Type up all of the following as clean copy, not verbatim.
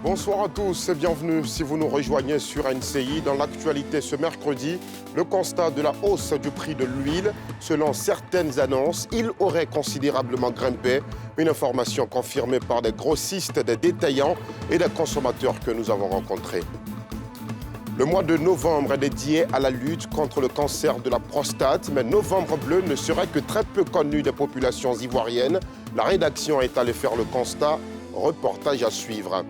Bonsoir à tous et bienvenue si vous nous rejoignez sur NCI. Dans l'actualité ce mercredi, le constat de la hausse du prix de l'huile. Selon certaines annonces, il aurait considérablement grimpé. Une information confirmée par des grossistes, des détaillants et des consommateurs que nous avons rencontrés. Le mois de novembre est dédié à la lutte contre le cancer de la prostate, mais Novembre bleu ne serait que très peu connu des populations ivoiriennes. La rédaction est allée faire le constat. Reportage à suivre.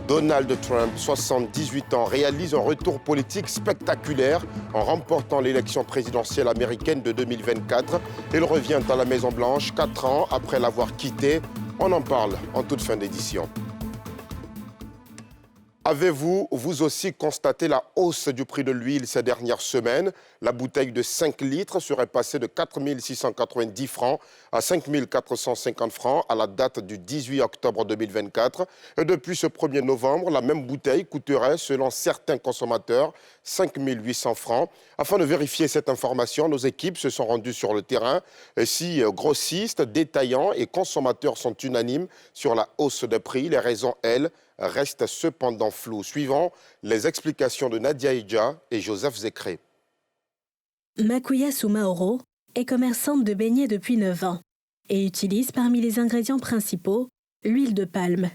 Donald Trump, 78 ans, réalise un retour politique spectaculaire en remportant l'élection présidentielle américaine de 2024. Il revient à la Maison-Blanche 4 ans après l'avoir quittée. On en parle en toute fin d'édition. Avez-vous, vous aussi, constaté la hausse du prix de l'huile ces dernières semaines? La bouteille de 5 litres serait passée de 4 690 francs à 5 450 francs à la date du 18 octobre 2024. Et depuis ce 1er novembre, la même bouteille coûterait, selon certains consommateurs, 5 800 francs. Afin de vérifier cette information, nos équipes se sont rendues sur le terrain. Et si grossistes, détaillants et consommateurs sont unanimes sur la hausse des prix, les raisons, elles, restent cependant floues. Suivant les explications de Nadia Eja et Joseph Zekré. Makuya Soumaoro est commerçante de beignets depuis 9 ans et utilise parmi les ingrédients principaux l'huile de palme.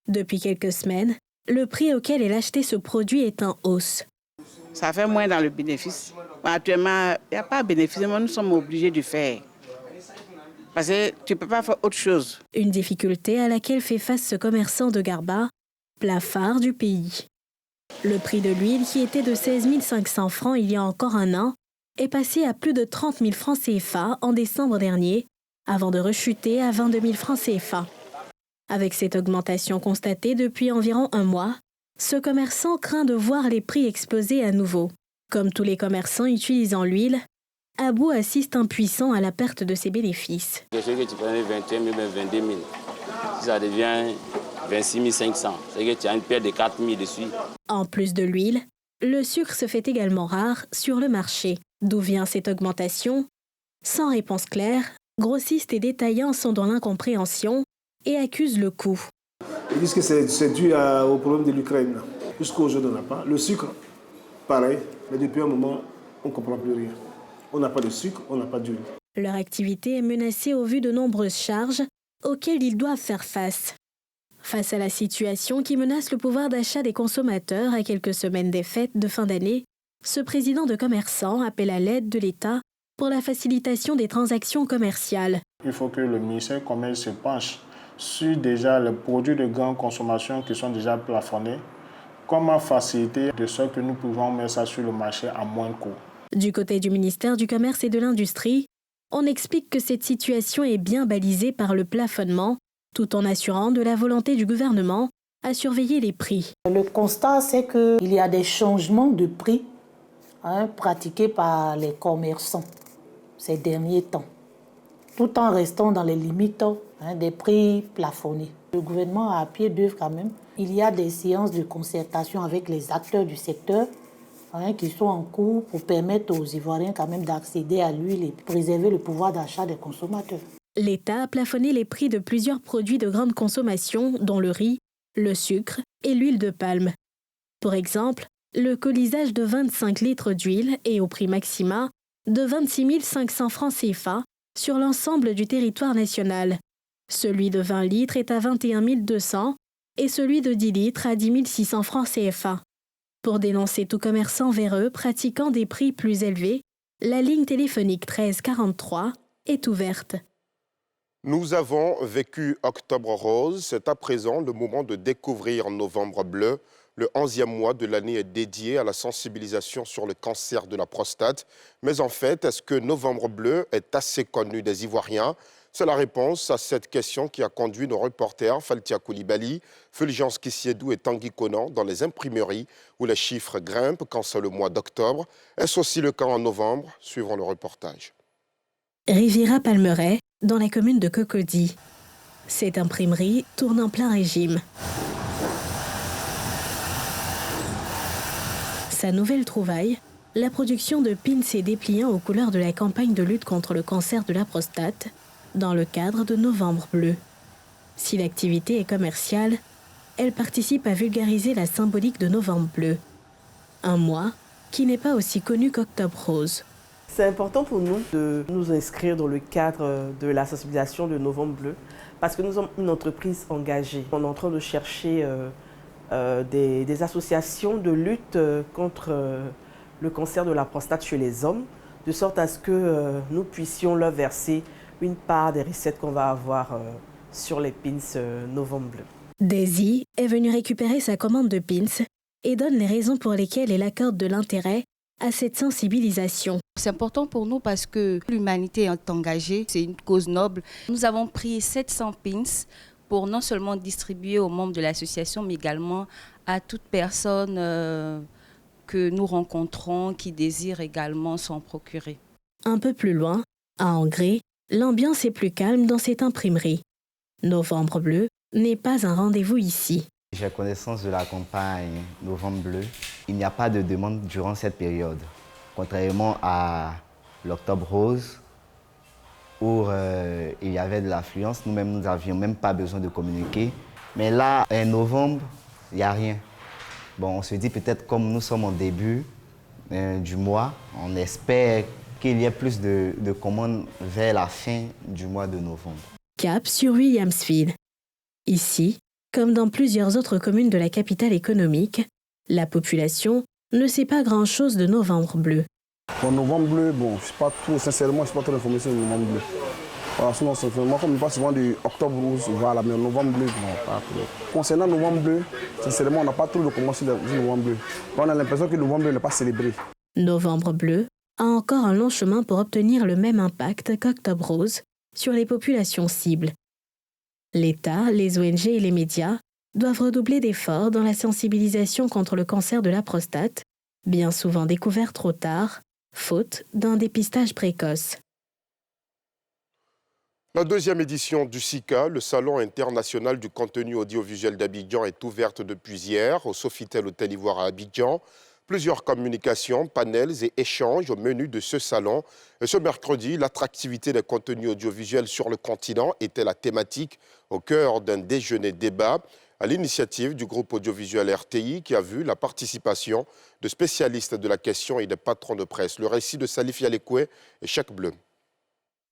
Depuis quelques semaines, le prix auquel elle achetait ce produit est en hausse. Ça fait moins dans le bénéfice. Actuellement, il n'y a pas de bénéfice, mais nous sommes obligés de faire. Parce que tu ne peux pas faire autre chose. Une difficulté à laquelle fait face ce commerçant de Garba, plat phare du pays. Le prix de l'huile, qui était de 16 500 francs il y a encore un an, est passé à plus de 30 000 francs CFA en décembre dernier, avant de rechuter à 22 000 francs CFA. Avec cette augmentation constatée depuis environ un mois, ce commerçant craint de voir les prix exploser à nouveau. Comme tous les commerçants utilisant l'huile, Abou assiste impuissant à la perte de ses bénéfices. Quelque chose que tu prenais 21 000, 22 000, si ça devient 26 500, c'est que tu as une perte de 4 000 dessus. En plus de l'huile, le sucre se fait également rare sur le marché. D'où vient cette augmentation? Sans réponse claire, grossistes et détaillants sont dans l'incompréhension et accusent le coût. Ils disent que c'est dû au problème de l'Ukraine. Jusqu'aujourd'hui, on n'a pas. Le sucre, pareil, mais depuis un moment, on ne comprend plus rien. On n'a pas de sucre, on n'a pas d'huile. Leur activité est menacée au vu de nombreuses charges auxquelles ils doivent faire face. Face à la situation qui menace le pouvoir d'achat des consommateurs à quelques semaines des fêtes de fin d'année, ce président de commerçants appelle à l'aide de l'État pour la facilitation des transactions commerciales. Il faut que le ministère du Commerce se penche sur déjà les produits de grande consommation qui sont déjà plafonnés. Comment faciliter de sorte que nous pouvons mettre ça sur le marché à moins de coût. Du côté du ministère du Commerce et de l'Industrie, on explique que cette situation est bien balisée par le plafonnement, tout en assurant de la volonté du gouvernement à surveiller les prix. Le constat, c'est qu'il y a des changements de prix pratiqués par les commerçants ces derniers temps, tout en restant dans les limites des prix plafonnés. Le gouvernement a à pied d'œuvre quand même. Il y a des séances de concertation avec les acteurs du secteur qui sont en cours pour permettre aux Ivoiriens quand même d'accéder à l'huile et préserver le pouvoir d'achat des consommateurs. L'État a plafonné les prix de plusieurs produits de grande consommation, dont le riz, le sucre et l'huile de palme. Pour exemple, le colisage de 25 litres d'huile est au prix maxima de 26 500 francs CFA sur l'ensemble du territoire national. Celui de 20 litres est à 21 200 et celui de 10 litres à 10 600 francs CFA. Pour dénoncer tout commerçant véreux pratiquant des prix plus élevés, la ligne téléphonique 1343 est ouverte. Nous avons vécu Octobre rose. C'est à présent le moment de découvrir Novembre bleu. Le 11e mois de l'année est dédié à la sensibilisation sur le cancer de la prostate. Mais en fait, est-ce que Novembre bleu est assez connu des Ivoiriens? C'est la réponse à cette question qui a conduit nos reporters Faltia Koulibaly, Fulgence Kissiedou et Tanguy Conan dans les imprimeries où les chiffres grimpent quand c'est le mois d'octobre. Est-ce aussi le cas en novembre? Suivons le reportage. Riviera Palmeraie, dans la commune de Cocody. Cette imprimerie tourne en plein régime. Sa nouvelle trouvaille, la production de pins et dépliants aux couleurs de la campagne de lutte contre le cancer de la prostate, dans le cadre de Novembre bleu. Si l'activité est commerciale, elle participe à vulgariser la symbolique de Novembre Bleu, un mois qui n'est pas aussi connu qu'Octobre Rose. C'est important pour nous de nous inscrire dans le cadre de la sensibilisation de Novembre Bleu parce que nous sommes une entreprise engagée. On est en train de chercher des associations de lutte contre le cancer de la prostate chez les hommes, de sorte à ce que nous puissions leur verser une part des recettes qu'on va avoir sur les pins Novembre Bleu. Daisy est venue récupérer sa commande de pins et donne les raisons pour lesquelles elle accorde de l'intérêt à cette sensibilisation. C'est important pour nous parce que l'humanité est engagée, c'est une cause noble. Nous avons pris 700 pins pour non seulement distribuer aux membres de l'association, mais également à toute personne que nous rencontrons qui désire également s'en procurer. Un peu plus loin, à Angré, l'ambiance est plus calme dans cette imprimerie. Novembre Bleu n'est pas un rendez-vous ici. J'ai connaissance de la campagne Novembre Bleu. Il n'y a pas de demande durant cette période. Contrairement à l'Octobre Rose, où il y avait de l'affluence, nous-mêmes, nous n'avions même pas besoin de communiquer. Mais là, en novembre, il n'y a rien. Bon, on se dit peut-être comme nous sommes au début du mois, on espère qu'il y ait plus de commandes vers la fin du mois de novembre. Cap sur Williamsfield. Ici, comme dans plusieurs autres communes de la capitale économique, la population ne sait pas grand-chose de Novembre Bleu. Bon, Novembre Bleu, sincèrement, je ne suis pas trop informé sur Novembre Bleu. Voilà, sinon, moi, comme je parle souvent du Octobre Rose, voilà, mais Novembre Bleu, non, pas trop. Concernant Novembre Bleu, sincèrement, on n'a pas trop de commencé sur Novembre Bleu. On a l'impression que Novembre Bleu n'est pas célébré. Novembre Bleu a encore un long chemin pour obtenir le même impact qu'Octobre Rose sur les populations cibles. L'État, les ONG et les médias doivent redoubler d'efforts dans la sensibilisation contre le cancer de la prostate, bien souvent découvert trop tard, faute d'un dépistage précoce. La deuxième édition du SICA, le Salon international du contenu audiovisuel d'Abidjan, est ouverte depuis hier au Sofitel Hôtel Ivoire à Abidjan. Plusieurs communications, panels et échanges au menu de ce salon. Et ce mercredi, l'attractivité des contenus audiovisuels sur le continent était la thématique au cœur d'un déjeuner-débat à l'initiative du groupe audiovisuel RTI qui a vu la participation de spécialistes de la question et des patrons de presse. Le récit de Salif Yalekoué et Chèque Bleu.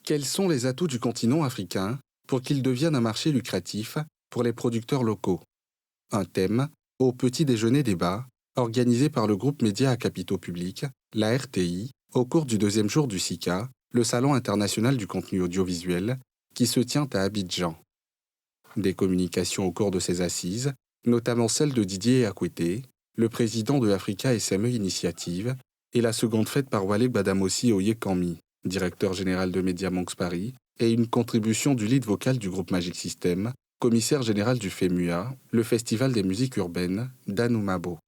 Quels sont les atouts du continent africain pour qu'il devienne un marché lucratif pour les producteurs locaux? Un thème au petit déjeuner-débat organisé par le groupe Média à capitaux publics, la RTI, au cours du deuxième jour du SICA, le Salon international du contenu audiovisuel, qui se tient à Abidjan. Des communications au cours de ces assises, notamment celle de Didier Akouete, le président de Africa SME Initiative, et la seconde faite par Walek Badamossi Oyekambi, directeur général de Mediamonks Paris, et une contribution du lead vocal du groupe Magic System, commissaire général du FEMUA, le Festival des musiques urbaines d'Anoumabo.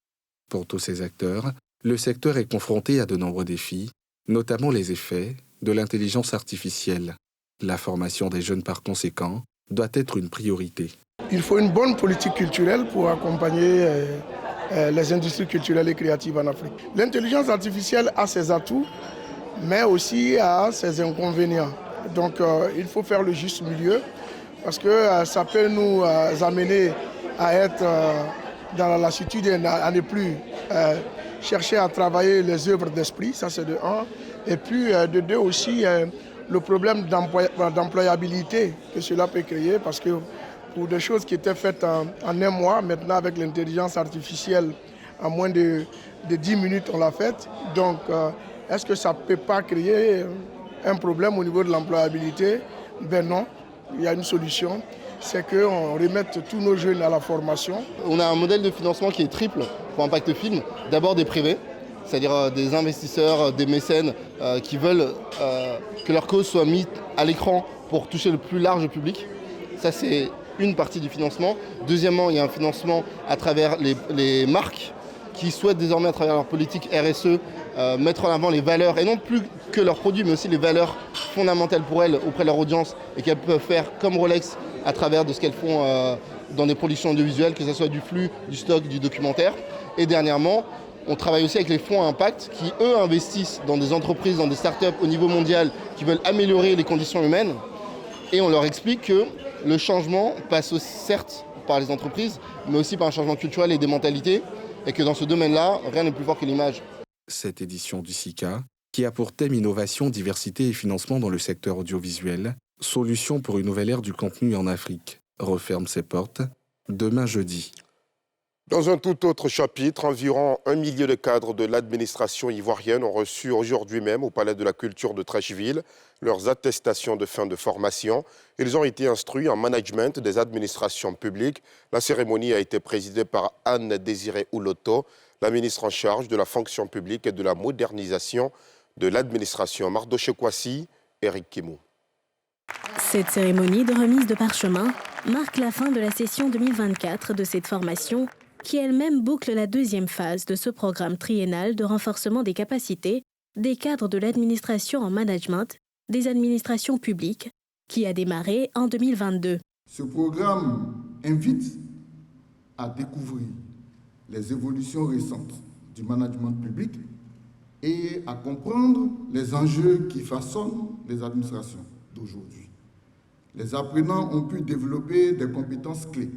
Pour tous ces acteurs, le secteur est confronté à de nombreux défis, notamment les effets de l'intelligence artificielle. La formation des jeunes par conséquent doit être une priorité. Il faut une bonne politique culturelle pour accompagner les industries culturelles et créatives en Afrique. L'intelligence artificielle a ses atouts, mais aussi a ses inconvénients. Donc il faut faire le juste milieu, parce que ça peut nous amener à être dans la lassitude et à ne plus chercher à travailler les œuvres d'esprit, ça c'est de un. Et puis de deux aussi, le problème d'employabilité que cela peut créer, parce que pour des choses qui étaient faites en un mois, maintenant avec l'intelligence artificielle, en moins de 10 minutes on l'a faite. Donc est-ce que ça ne peut pas créer un problème au niveau de l'employabilité? Ben non, il y a une solution. C'est qu'on remette tous nos jeunes à la formation. On a un modèle de financement qui est triple pour Impact Film. D'abord des privés, c'est-à-dire des investisseurs, des mécènes qui veulent que leur cause soit mise à l'écran pour toucher le plus large public. Ça, c'est une partie du financement. Deuxièmement, il y a un financement à travers les marques qui souhaitent désormais, à travers leur politique RSE, mettre en avant les valeurs, et non plus que leurs produits, mais aussi les valeurs fondamentales pour elles auprès de leur audience, et qu'elles peuvent faire comme Rolex à travers de ce qu'elles font dans des productions audiovisuelles, que ce soit du flux, du stock, du documentaire. Et dernièrement, on travaille aussi avec les fonds à impact qui, eux, investissent dans des entreprises, dans des startups au niveau mondial qui veulent améliorer les conditions humaines. Et on leur explique que le changement passe aussi, certes par les entreprises, mais aussi par un changement culturel et des mentalités, et que dans ce domaine-là, rien n'est plus fort que l'image. Cette édition du SICA, qui a pour thème innovation, diversité et financement dans le secteur audiovisuel, solution pour une nouvelle ère du contenu en Afrique, referme ses portes demain jeudi. Dans un tout autre chapitre, environ 1 millier de cadres de l'administration ivoirienne ont reçu aujourd'hui même au Palais de la Culture de Treichville leurs attestations de fin de formation. Ils ont été instruits en management des administrations publiques. La cérémonie a été présidée par Anne-Désirée Ouloto, la ministre en charge de la fonction publique et de la modernisation de l'administration. Mardoché Kwasi, Eric Kimou. Cette cérémonie de remise de parchemin marque la fin de la session 2024 de cette formation qui elle-même boucle la deuxième phase de ce programme triennal de renforcement des capacités des cadres de l'administration en management des administrations publiques qui a démarré en 2022. Ce programme invite à découvrir les évolutions récentes du management public et à comprendre les enjeux qui façonnent les administrations d'aujourd'hui. Les apprenants ont pu développer des compétences clés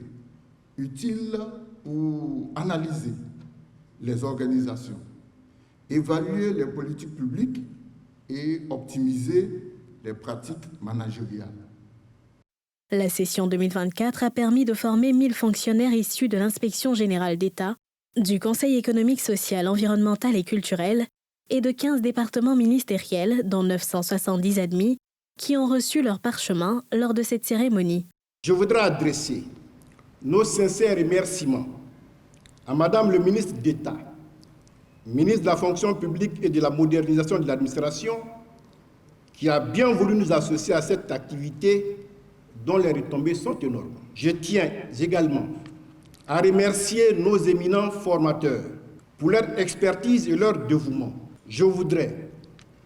utiles pour analyser les organisations, évaluer les politiques publiques et optimiser les pratiques managériales. La session 2024 a permis de former 1000 fonctionnaires issus de l'Inspection générale d'État, du Conseil économique, social, environnemental et culturel et de 15 départements ministériels, dont 970 admis, qui ont reçu leur parchemin lors de cette cérémonie. Je voudrais adresser nos sincères remerciements à Madame le ministre d'État, ministre de la fonction publique et de la modernisation de l'administration, qui a bien voulu nous associer à cette activité dont les retombées sont énormes. Je tiens également à remercier nos éminents formateurs pour leur expertise et leur dévouement. Je voudrais,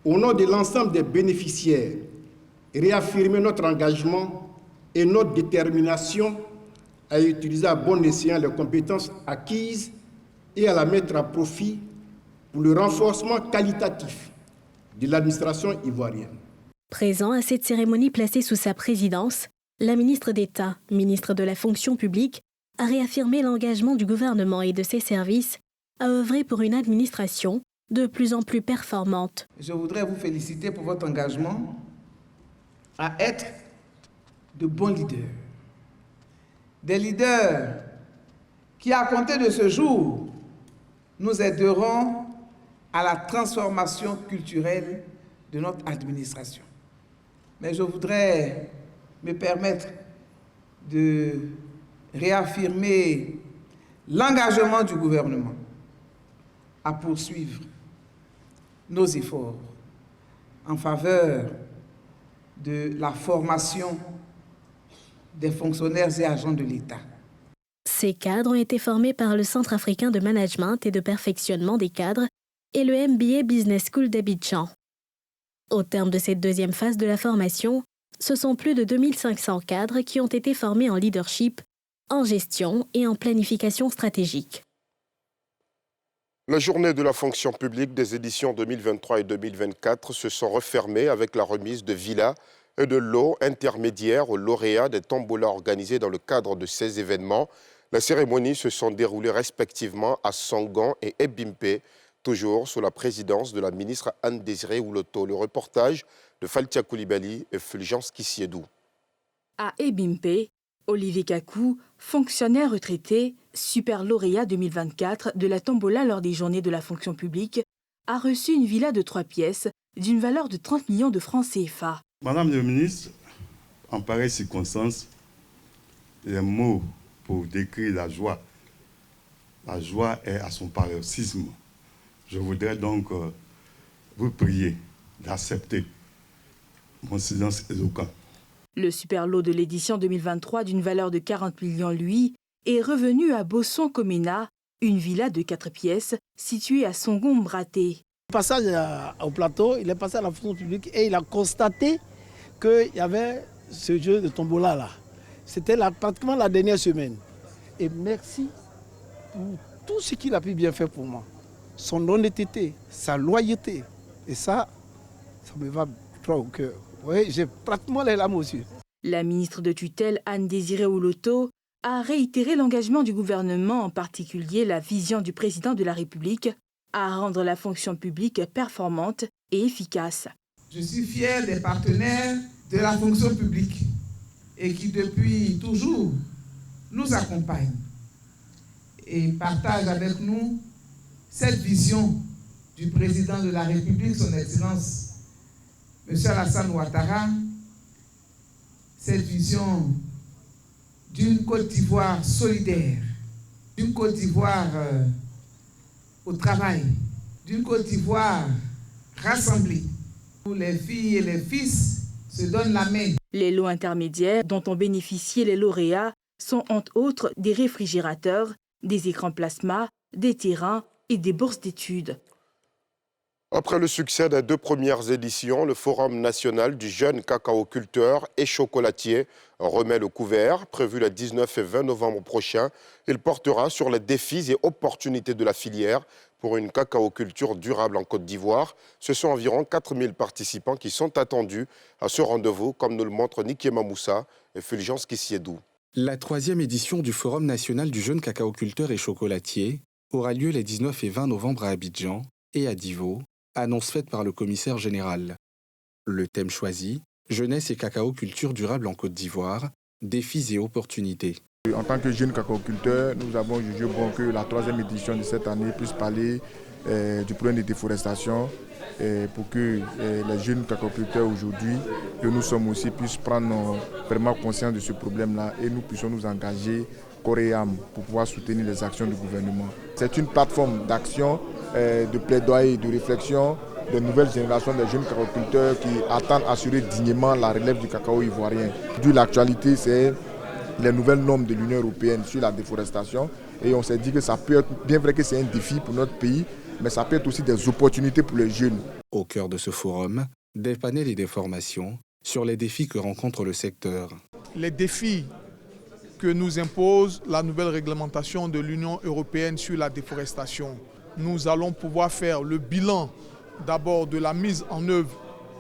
au nom de l'ensemble des bénéficiaires, réaffirmer notre engagement et notre détermination à utiliser à bon escient les compétences acquises et à la mettre à profit pour le renforcement qualitatif de l'administration ivoirienne. Présent à cette cérémonie placée sous sa présidence, la ministre d'État, ministre de la fonction publique, a réaffirmé l'engagement du gouvernement et de ses services à œuvrer pour une administration de plus en plus performante. Je voudrais vous féliciter pour votre engagement à être de bons leaders. Des leaders qui, à compter de ce jour, nous aideront à la transformation culturelle de notre administration. Mais je voudrais me permettre de réaffirmer l'engagement du gouvernement à poursuivre nos efforts en faveur de la formation des fonctionnaires et agents de l'État. Ces cadres ont été formés par le Centre africain de management et de perfectionnement des cadres et le MBA Business School d'Abidjan. Au terme de cette deuxième phase de la formation, ce sont plus de 2500 cadres qui ont été formés en leadership, en gestion et en planification stratégique. La journée de la fonction publique des éditions 2023 et 2024 se sont refermées avec la remise de villas et de lots intermédiaires aux lauréats des tombolas organisés dans le cadre de ces événements. Les cérémonies se sont déroulées respectivement à Songan et Ebimpe, toujours sous la présidence de la ministre Anne-Désirée Ouloto. Le reportage de Faltia Koulibaly et Fulgence Kissiedou. À Ebimpe, Olivier Kakou, fonctionnaire retraité, super lauréat 2024 de la tombola lors des journées de la fonction publique, a reçu une villa de 3 pièces d'une valeur de 30 millions de francs CFA. Madame la ministre, en pareille circonstance, les mots pour décrire la joie est à son paroxysme. Je voudrais donc vous prier d'accepter mon silence éloquent. Le super lot de l'édition 2023 d'une valeur de 40 millions, lui, est revenu à Bosson-Komena, une villa de 4 pièces située à Songon-Mbraté. Passage au plateau, il est passé à la fonction publique et il a constaté qu'il y avait ce jeu de tombola là. C'était pratiquement la dernière semaine. Et merci pour tout ce qu'il a pu bien faire pour moi. Son honnêteté, sa loyauté. Et ça me va droit au cœur. Oui, j'ai pratiquement les larmes aux yeux. La ministre de tutelle Anne-Désirée Ouloto a réitéré l'engagement du gouvernement, en particulier la vision du président de la République, à rendre la fonction publique performante et efficace. Je suis fier des partenaires de la fonction publique et qui depuis toujours nous accompagnent et partagent avec nous cette vision du président de la République, son Excellence, M. Alassane Ouattara, cette vision d'une Côte d'Ivoire solidaire, d'une Côte d'Ivoire au travail, d'une Côte d'Ivoire rassemblée, où les filles et les fils se donnent la main. Les lots intermédiaires dont ont bénéficié les lauréats sont entre autres des réfrigérateurs, des écrans plasma, des terrains et des bourses d'études. Après le succès des 2 premières éditions, le Forum national du jeune cacao-culteur et chocolatier remet le couvert. Prévu le 19 et 20 novembre prochain, il portera sur les défis et opportunités de la filière pour une cacao-culture durable en Côte d'Ivoire. Ce sont environ 4000 participants qui sont attendus à ce rendez-vous, comme nous le montrent Nikiema Moussa et Fulgence Kissiedou. La 3e édition du Forum national du jeune cacao-culteur et chocolatier aura lieu les 19 et 20 novembre à Abidjan et à Divo, annonce faite par le commissaire général. Le thème choisi, jeunesse et cacao-culture durable en Côte d'Ivoire, défis et opportunités. En tant que jeune cacao-culteur, nous avons jugé bon que la 3e édition de cette année puisse parler du problème de déforestation pour que les jeunes cacao-culteurs aujourd'hui, que nous sommes aussi, puissent prendre vraiment conscience de ce problème-là et nous puissions nous engager corps et âme pour pouvoir soutenir les actions du gouvernement. C'est une plateforme d'action, de plaidoyer, de réflexion des nouvelles générations de jeunes cacao-culteurs qui attendent assurer dignement la relève du cacao ivoirien. D'où l'actualité, c'est les nouvelles normes de l'Union européenne sur la déforestation. Et on s'est dit que ça peut être, bien vrai que c'est un défi pour notre pays, mais ça peut être aussi des opportunités pour les jeunes. Au cœur de ce forum, des panels et des formations sur les défis que rencontre le secteur. Les défis que nous impose la nouvelle réglementation de l'Union européenne sur la déforestation. Nous allons pouvoir faire le bilan d'abord de la mise en œuvre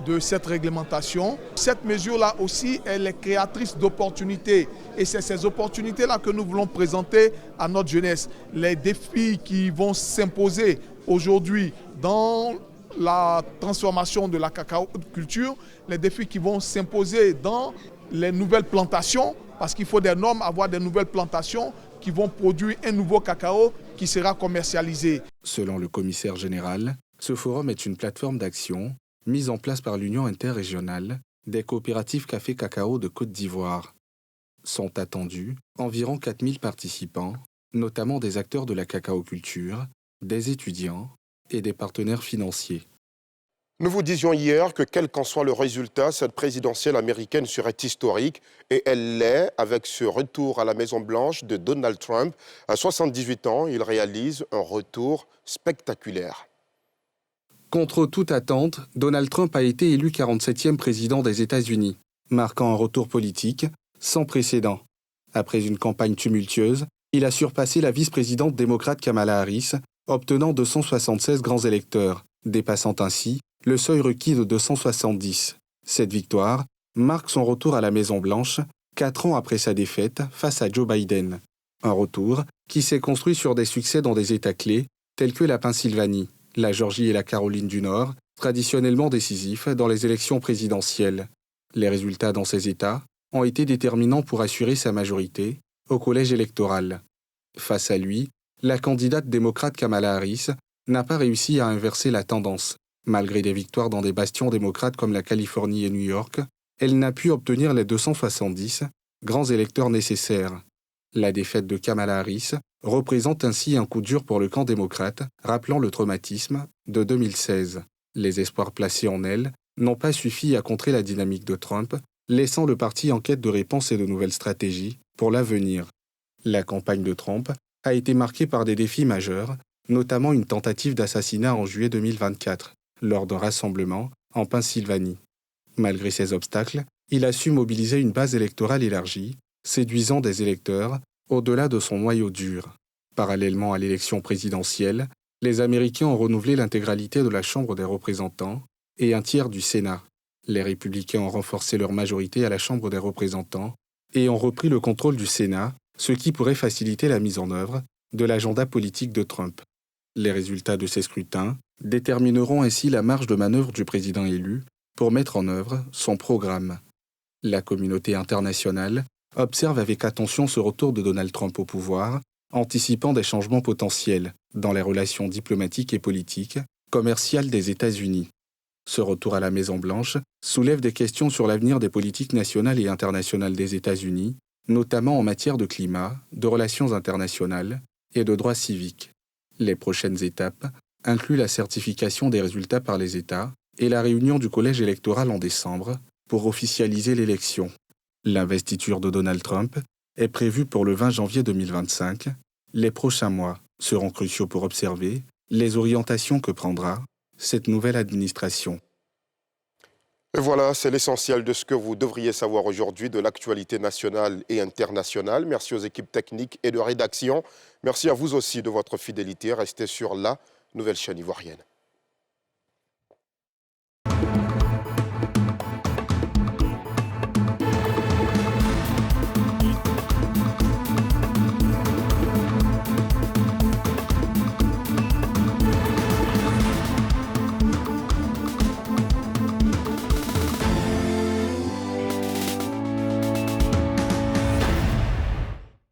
de cette réglementation. Cette mesure-là aussi, elle est créatrice d'opportunités. Et c'est ces opportunités-là que nous voulons présenter à notre jeunesse. Les défis qui vont s'imposer aujourd'hui dans la transformation de la cacao-culture, les défis qui vont s'imposer dans les nouvelles plantations, parce qu'il faut des normes, avoir des nouvelles plantations qui vont produire un nouveau cacao qui sera commercialisé. Selon le commissaire général, ce forum est une plateforme d'action mise en place par l'Union interrégionale des coopératives café cacao de Côte d'Ivoire. Sont attendus environ 4000 participants, notamment des acteurs de la cacao-culture, des étudiants et des partenaires financiers. Nous vous disions hier que quel qu'en soit le résultat, cette présidentielle américaine serait historique et elle l'est avec ce retour à la Maison-Blanche de Donald Trump. À 78 ans, il réalise un retour spectaculaire. Contre toute attente, Donald Trump a été élu 47e président des États-Unis, marquant un retour politique sans précédent. Après une campagne tumultueuse, il a surpassé la vice-présidente démocrate Kamala Harris, obtenant 276 grands électeurs, dépassant ainsi le seuil requis de 270. Cette victoire marque son retour à la Maison-Blanche, 4 ans après sa défaite face à Joe Biden. Un retour qui s'est construit sur des succès dans des États clés tels que la Pennsylvanie, la Géorgie et la Caroline du Nord, traditionnellement décisifs dans les élections présidentielles. Les résultats dans ces États ont été déterminants pour assurer sa majorité au collège électoral. Face à lui, la candidate démocrate Kamala Harris n'a pas réussi à inverser la tendance. Malgré des victoires dans des bastions démocrates comme la Californie et New York, elle n'a pu obtenir les 270 grands électeurs nécessaires. La défaite de Kamala Harris représente ainsi un coup dur pour le camp démocrate, rappelant le traumatisme de 2016. Les espoirs placés en elle n'ont pas suffi à contrer la dynamique de Trump, laissant le parti en quête de réponses et de nouvelles stratégies pour l'avenir. La campagne de Trump a été marquée par des défis majeurs, notamment une tentative d'assassinat en juillet 2024, lors d'un rassemblement en Pennsylvanie. Malgré ces obstacles, il a su mobiliser une base électorale élargie, séduisant des électeurs au-delà de son noyau dur. Parallèlement à l'élection présidentielle, les Américains ont renouvelé l'intégralité de la Chambre des représentants et un tiers du Sénat. Les républicains ont renforcé leur majorité à la Chambre des représentants et ont repris le contrôle du Sénat ce qui pourrait faciliter la mise en œuvre de l'agenda politique de Trump. Les résultats de ces scrutins détermineront ainsi la marge de manœuvre du président élu pour mettre en œuvre son programme. La communauté internationale observe avec attention ce retour de Donald Trump au pouvoir, anticipant des changements potentiels dans les relations diplomatiques et politiques, commerciales des États-Unis. Ce retour à la Maison-Blanche soulève des questions sur l'avenir des politiques nationales et internationales des États-Unis, notamment en matière de climat, de relations internationales et de droits civiques. Les prochaines étapes incluent la certification des résultats par les États et la réunion du collège électoral en décembre pour officialiser l'élection. L'investiture de Donald Trump est prévue pour le 20 janvier 2025. Les prochains mois seront cruciaux pour observer les orientations que prendra cette nouvelle administration. Et voilà, c'est l'essentiel de ce que vous devriez savoir aujourd'hui de l'actualité nationale et internationale. Merci aux équipes techniques et de rédaction. Merci à vous aussi de votre fidélité. Restez sur la nouvelle chaîne ivoirienne.